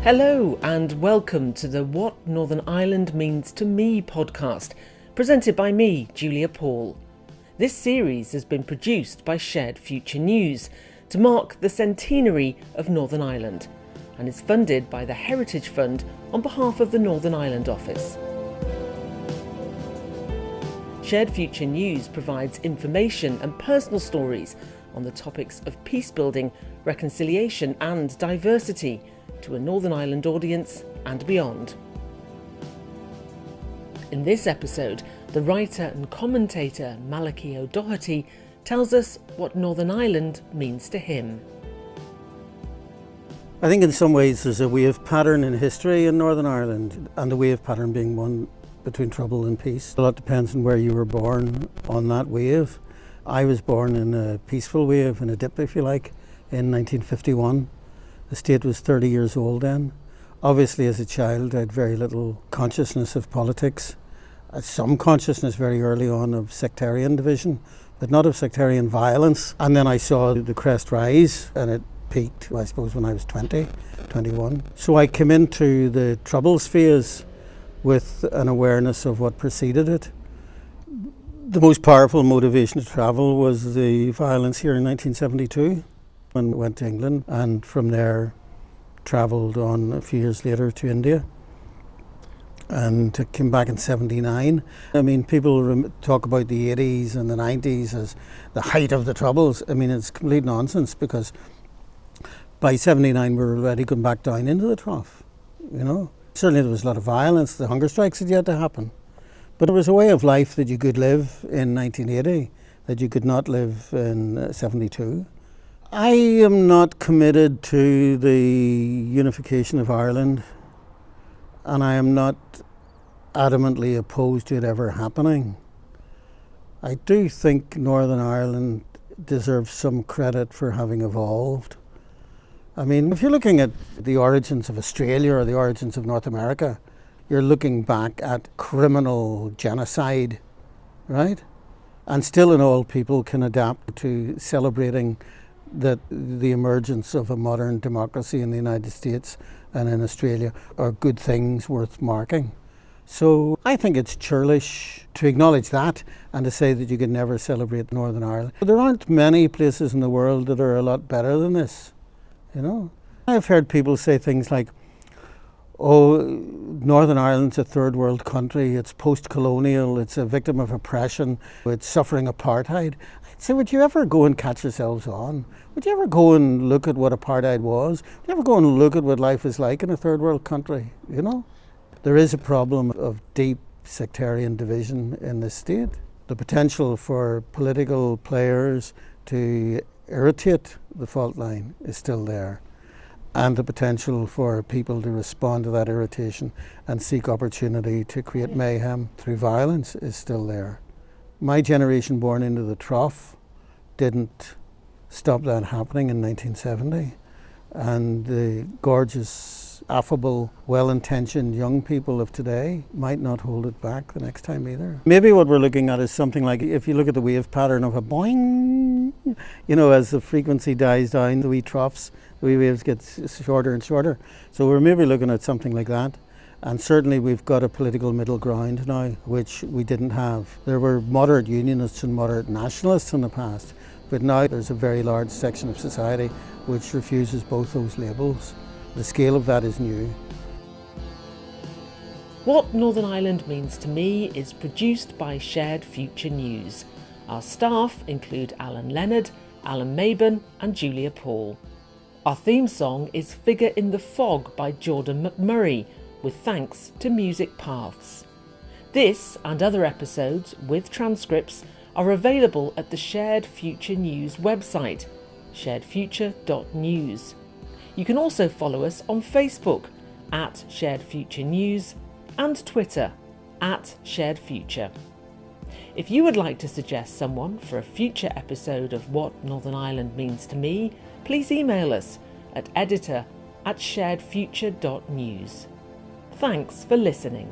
Hello and welcome to the What Northern Ireland Means to Me podcast, presented by me, Julia Paul. This series has been produced by Shared Future News to mark the centenary of Northern Ireland and is funded by the Heritage Fund on behalf of the Northern Ireland Office. Shared Future News provides information and personal stories on the topics of peace building, reconciliation and diversity to a Northern Ireland audience and beyond. In this episode, the writer and commentator Malachi O'Doherty tells us what Northern Ireland means to him. I think in some ways there's a wave pattern in history in Northern Ireland, and the wave pattern being one between trouble and peace. A lot depends on where you were born on that wave. I was born in a peaceful wave, in a dip if you like, in 1951. The state was 30 years old then. Obviously as a child I had very little consciousness of politics. I had some consciousness very early on of sectarian division, but not of sectarian violence. And then I saw the crest rise, and it peaked, I suppose, when I was 20, 21. So I came into the Troubles phase with an awareness of what preceded it. The most powerful motivation to travel was the violence here in 1972. And went to England, and from there travelled on a few years later to India and came back in 79. I mean, people talk about the 80s and the 90s as the height of the Troubles. I mean, it's complete nonsense, because by 79 we were already going back down into the trough, you know. Certainly there was a lot of violence. The hunger strikes had yet to happen, but it was a way of life that you could live in 1980 that you could not live in 72. I am not committed to the unification of Ireland, and I am not adamantly opposed to it ever happening. I do think Northern Ireland deserves some credit for having evolved. I mean, if you're looking at the origins of Australia or the origins of North America, you're looking back at criminal genocide, right? And still in all, people can adapt to celebrating that the emergence of a modern democracy in the United States and in Australia are good things worth marking. So I think it's churlish to acknowledge that and to say that you could never celebrate Northern Ireland. But there aren't many places in the world that are a lot better than this, you know. I've heard people say things like, oh, Northern Ireland's a third world country, it's post-colonial, it's a victim of oppression, it's suffering apartheid. I'd say, would you ever go and catch yourselves on? Would you ever go and look at what apartheid was? Would you ever go and look at what life is like in a third world country, you know? There is a problem of deep sectarian division in this state. The potential for political players to irritate the fault line is still there. And the potential for people to respond to that irritation and seek opportunity to create mayhem through violence is still there. My generation, born into the trough, didn't stop that happening in 1970. And the gorgeous, affable, well-intentioned young people of today might not hold it back the next time either. Maybe what we're looking at is something like, if you look at the wave pattern of a boing, you know, as the frequency dies down, the wee troughs, the wee waves get shorter and shorter. So we're maybe looking at something like that. And certainly we've got a political middle ground now, which we didn't have. There were moderate unionists and moderate nationalists in the past, but now there's a very large section of society which refuses both those labels. The scale of that is new. What Northern Ireland Means to Me is produced by Shared Future News. Our staff include Alan Leonard, Alan Mabon and Julia Paul. Our theme song is Figure in the Fog by Jordan McMurray, with thanks to Music Paths. This and other episodes with transcripts are available at the Shared Future News website, sharedfuture.news. You can also follow us on Facebook at Shared Future News and Twitter at Shared Future. If you would like to suggest someone for a future episode of What Northern Ireland Means to Me, please email us at editor@sharedfuture.news. Thanks for listening.